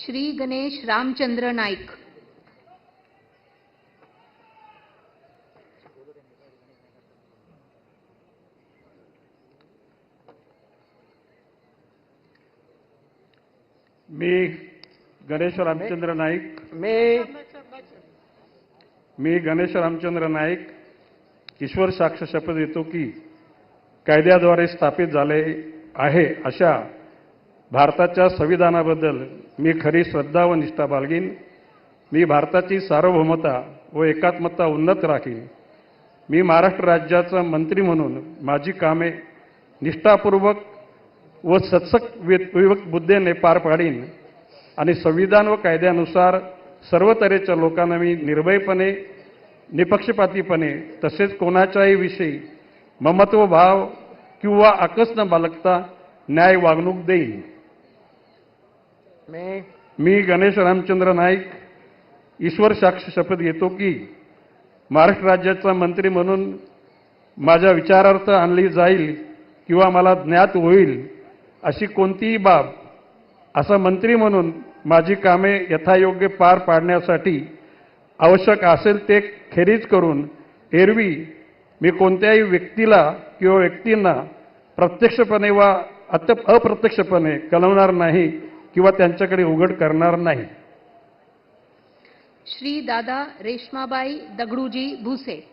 श्री गणेश रामचंद्र नाईक। मी गणेश रामचंद्र नाईक ईश्वर साक्ष शपथ घेतो की कायद्याद्वारे स्थापित झाले आहे अशा भारताच्या संविधानाबद्दल मी खरी श्रद्धा व निष्ठा बाळगीन। मी भारताची सार्वभौमता व एकात्मता उन्नत राखीन। मी महाराष्ट्र राज्याचा मंत्री म्हणून माझी कामे निष्ठापूर्वक व सत्सक बुद्धीने पार पाडीन आणि संविधान व कायद्यानुसार सर्व तऱ्हेच्या लोकांना मी निर्भयपणे निपक्षपातीपणे तसेच कोणाच्याही विषयी ममत्व भाव किंवा आकस न बाळगता न्याय वागणूक देईन। मी गणेश रामचंद्र नाईक ईश्वर साक्ष शपथ घेतो की महाराष्ट्र राज्याचा मंत्री म्हणून माझ्या विचारार्थ आणली जाईल किंवा मला ज्ञात होईल अशी कोणतीही बाब असा मंत्री म्हणून माझी कामे यथायोग्य पार पाडण्यासाठी आवश्यक असेल ते खेरीज करून एरवी मी कोणत्याही व्यक्तीला किंवा व्यक्तींना प्रत्यक्षपणे वा अप्रत्यक्षपणे कळवणार नाही किंवा त्यांच्याकडे उघड करणार नाही। श्री दादा रेश्माबाई दगडूजी भुसे।